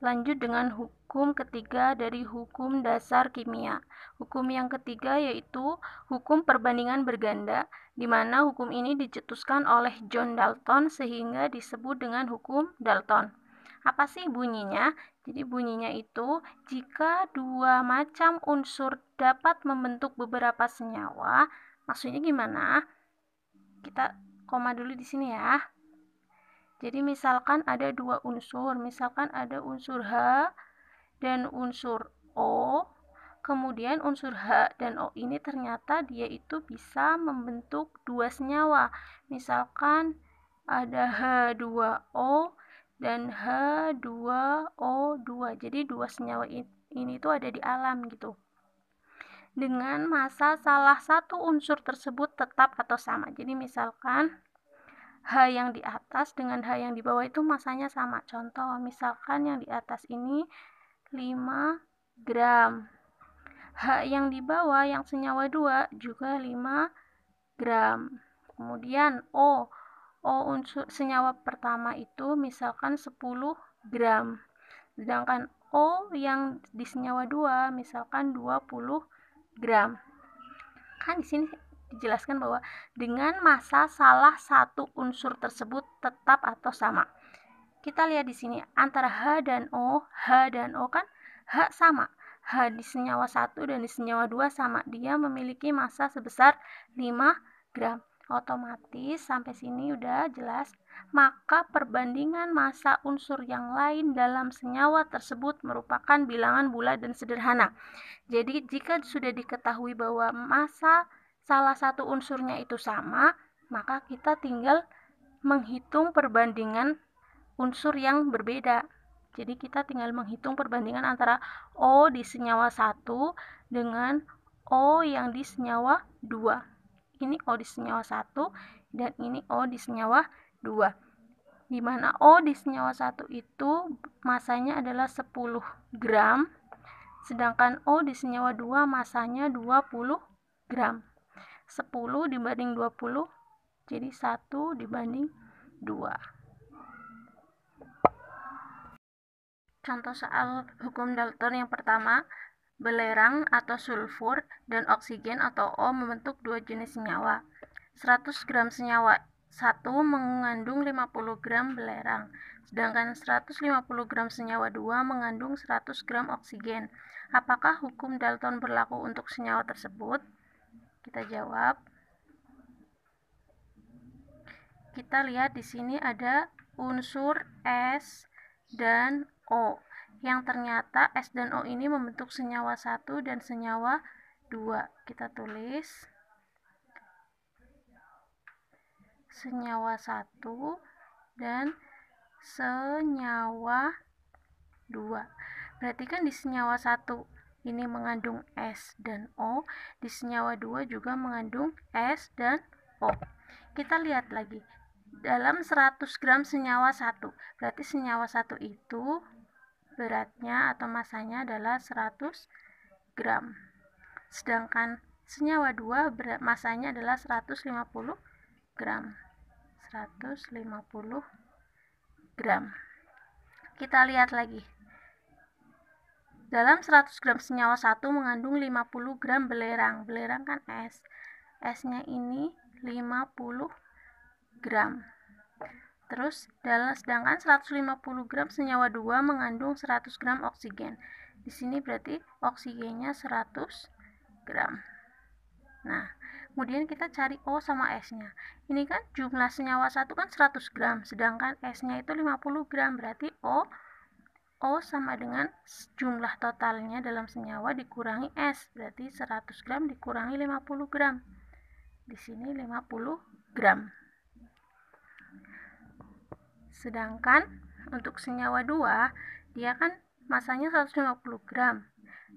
Lanjut dengan hukum ketiga dari hukum dasar kimia. Hukum yang ketiga yaitu hukum perbandingan berganda, di mana hukum ini dicetuskan oleh John Dalton sehingga disebut dengan hukum Dalton. Apa sih bunyinya? Jadi bunyinya itu, jika dua macam unsur dapat membentuk beberapa senyawa, maksudnya gimana? Kita koma dulu di sini ya. Jadi misalkan ada dua unsur, misalkan ada unsur H dan unsur O, kemudian unsur H dan O ini ternyata dia itu bisa membentuk dua senyawa. Misalkan ada H2O dan H2O2. Jadi dua senyawa ini itu ada di alam gitu. Dengan massa salah satu unsur tersebut tetap atau sama. Jadi misalkan H yang di atas dengan H yang di bawah itu massanya sama. Contoh, misalkan yang di atas ini 5 gram. H yang di bawah yang senyawa 2 juga 5 gram. Kemudian O unsur senyawa pertama itu misalkan 10 gram. Sedangkan O yang di senyawa 2 misalkan 20 gram. Kan di sini dijelaskan bahwa dengan massa salah satu unsur tersebut tetap atau sama. Kita lihat di sini antara H dan O kan H sama. H di senyawa 1 dan di senyawa 2 sama. Dia memiliki massa sebesar 5 gram. Otomatis sampai sini udah jelas. Maka perbandingan massa unsur yang lain dalam senyawa tersebut merupakan bilangan bulat dan sederhana. Jadi jika sudah diketahui bahwa massa salah satu unsurnya itu sama, maka kita tinggal menghitung perbandingan unsur yang berbeda. Jadi kita tinggal menghitung perbandingan antara O di senyawa 1 dengan O yang di senyawa 2. Ini O di senyawa 1 dan ini O di senyawa 2. Di mana O di senyawa 1 itu massanya adalah 10 gram, sedangkan O di senyawa 2 massanya 20 gram. 10 dibanding 20, jadi 1 dibanding 2. Contoh soal hukum Dalton yang pertama, belerang atau sulfur dan oksigen atau O membentuk dua jenis senyawa. 100 gram senyawa 1 mengandung 50 gram belerang, sedangkan 150 gram senyawa 2 mengandung 100 gram oksigen. Apakah hukum Dalton berlaku untuk senyawa tersebut? Kita jawab. Kita lihat di sini ada unsur S dan O, yang ternyata S dan O ini membentuk senyawa 1 dan senyawa 2. Kita tulis senyawa 1 dan senyawa 2. Berarti kan di senyawa 1 ini mengandung S dan O, di senyawa 2 juga mengandung S dan O. Kita lihat lagi, dalam 100 gram senyawa 1, berarti senyawa 1 itu beratnya atau massanya adalah 100 gram. Sedangkan senyawa 2 massanya adalah 150 gram. 150 gram. Kita lihat lagi. Dalam 100 gram senyawa 1 mengandung 50 gram belerang. Belerang kan S. S-nya ini 50 gram. Terus sedangkan 150 gram senyawa 2 mengandung 100 gram oksigen. Di sini berarti oksigennya 100 gram. Nah, kemudian kita cari O sama S-nya. Ini kan jumlah senyawa 1 kan 100 gram, sedangkan S-nya itu 50 gram. Berarti O sama dengan jumlah totalnya dalam senyawa dikurangi S, berarti 100 gram dikurangi 50 gram. Di sini 50 gram. Sedangkan untuk senyawa 2, dia kan masanya 150 gram.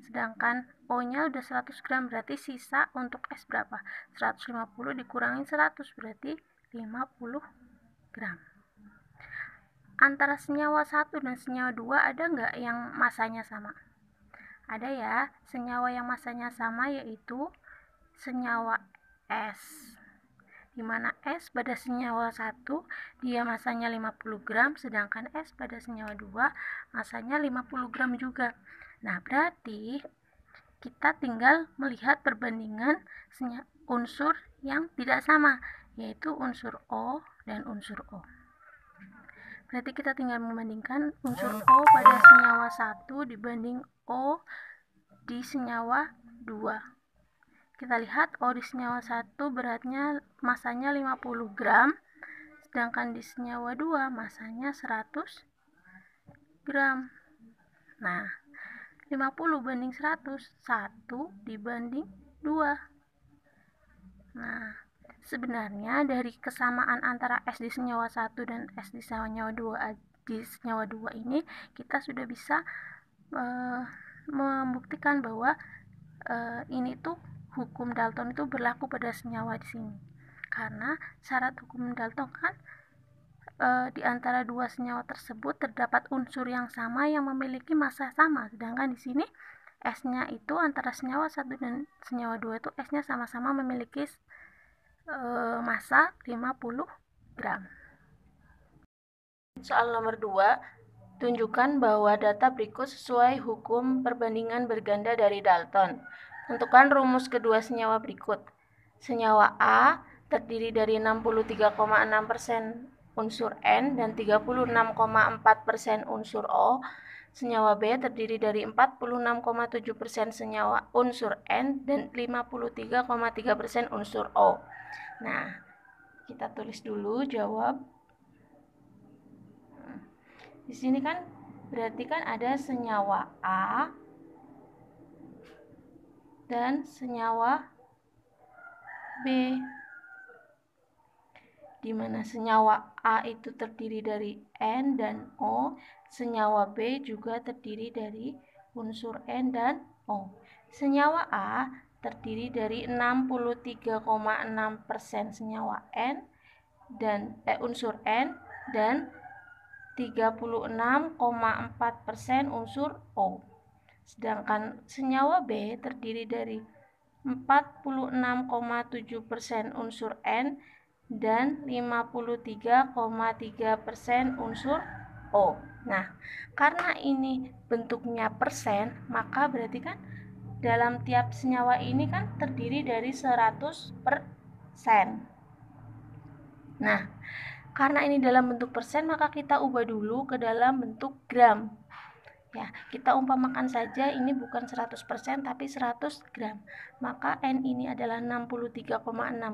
Sedangkan O-nya udah 100 gram, berarti sisa untuk S berapa? 150 dikurangi 100, berarti 50 gram. Antara senyawa 1 dan senyawa 2 ada nggak yang masanya sama? Ada ya, senyawa yang masanya sama yaitu senyawa S. di mana S pada senyawa 1 dia masanya 50 gram, sedangkan S pada senyawa 2 masanya 50 gram juga. Nah, berarti kita tinggal melihat perbandingan unsur yang tidak sama, yaitu unsur O dan unsur O. Berarti kita tinggal membandingkan unsur O pada senyawa 1 dibanding O di senyawa 2. Kita lihat O di senyawa 1 beratnya masanya 50 gram, sedangkan di senyawa 2 masanya 100 gram. Nah, 50 banding 100, 1 dibanding 2. Nah, sebenarnya dari kesamaan antara S di senyawa 1 dan S di senyawa 2 ini kita sudah bisa membuktikan bahwa ini tuh hukum Dalton itu berlaku pada senyawa di sini. Karena syarat hukum Dalton kan di antara dua senyawa tersebut terdapat unsur yang sama yang memiliki massa sama, sedangkan di sini S-nya itu antara senyawa 1 dan senyawa 2 itu S-nya sama-sama memiliki massa 50 gram. Soal nomor 2, tunjukkan bahwa data berikut sesuai hukum perbandingan berganda dari Dalton. Tentukan rumus kedua senyawa berikut. Senyawa A terdiri dari 63,6% unsur N dan 36,4% unsur O. Senyawa B terdiri dari 46,7% senyawa unsur N dan 53,3% unsur O. Nah, kita tulis dulu jawab. Di sini kan berarti kan ada senyawa A dan senyawa B, di mana senyawa A itu terdiri dari N dan O, senyawa B juga terdiri dari unsur N dan O. Senyawa A terdiri dari 63,6% senyawa N dan unsur N dan 36,4% unsur O. Sedangkan senyawa B terdiri dari 46,7% unsur N dan 53,3% unsur O. Nah, karena ini bentuknya persen, maka berarti kan dalam tiap senyawa ini kan terdiri dari 100%. Nah, karena ini dalam bentuk persen, maka kita ubah dulu ke dalam bentuk gram. Ya, kita umpamakan saja ini bukan 100% tapi 100 gram. Maka N ini adalah 63,6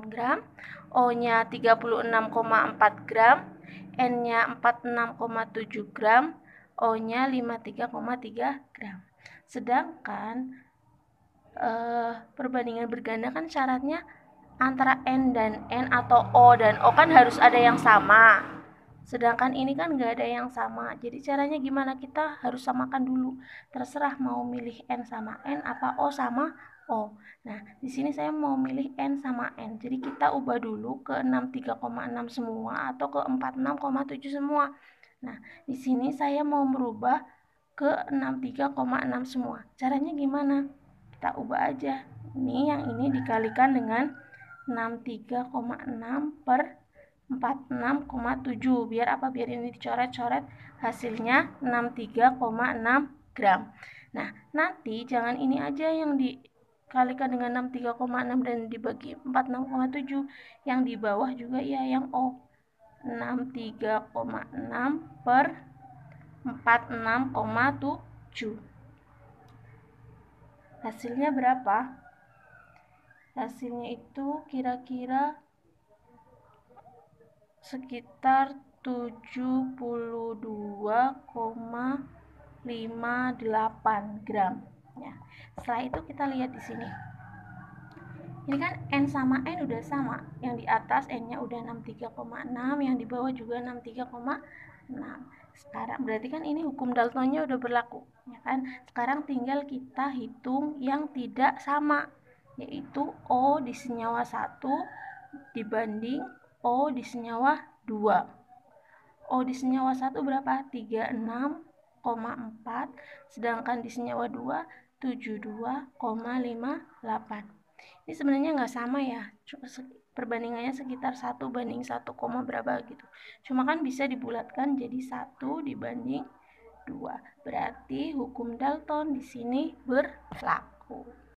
gram, O-nya 36,4 gram, N-nya 46,7 gram, O-nya 53,3 gram. Sedangkan perbandingan berganda kan syaratnya antara N dan N atau O dan O kan harus ada yang sama. Sedangkan ini kan nggak ada yang sama. Jadi caranya gimana? Kita harus samakan dulu. Terserah mau milih N sama N apa O sama O. Nah, di sini saya mau milih N sama N. Jadi kita ubah dulu ke 63,6 semua atau ke 46,7 semua. Nah, di sini saya mau merubah ke 63,6 semua. Caranya gimana? Kita ubah aja. Ini yang ini dikalikan dengan 63,6 per 46,7. Biar apa? Biar ini dicoret-coret, hasilnya 63,6 gram. Nah, nanti jangan ini aja yang dikalikan dengan 63,6 dan dibagi 46,7. Yang di bawah juga ya yang O. 63,6 per 46,7. Hasilnya berapa? Hasilnya itu kira-kira sekitar 72,58 gram. Ya. Setelah itu kita lihat di sini. Ini kan N sama N udah sama. Yang di atas N-nya udah 63,6, yang di bawah juga 63,6. Sekarang berarti kan ini hukum Daltonnya udah berlaku, ya kan? Sekarang tinggal kita hitung yang tidak sama, yaitu O di senyawa 1 dibanding O di senyawa 2. O di senyawa 1 berapa? 36,4, sedangkan di senyawa 2 72,58. Ini sebenarnya nggak sama ya, perbandingannya sekitar 1 banding 1, berapa gitu. Cuma kan bisa dibulatkan jadi 1 dibanding 2. Berarti hukum Dalton di sini berlaku.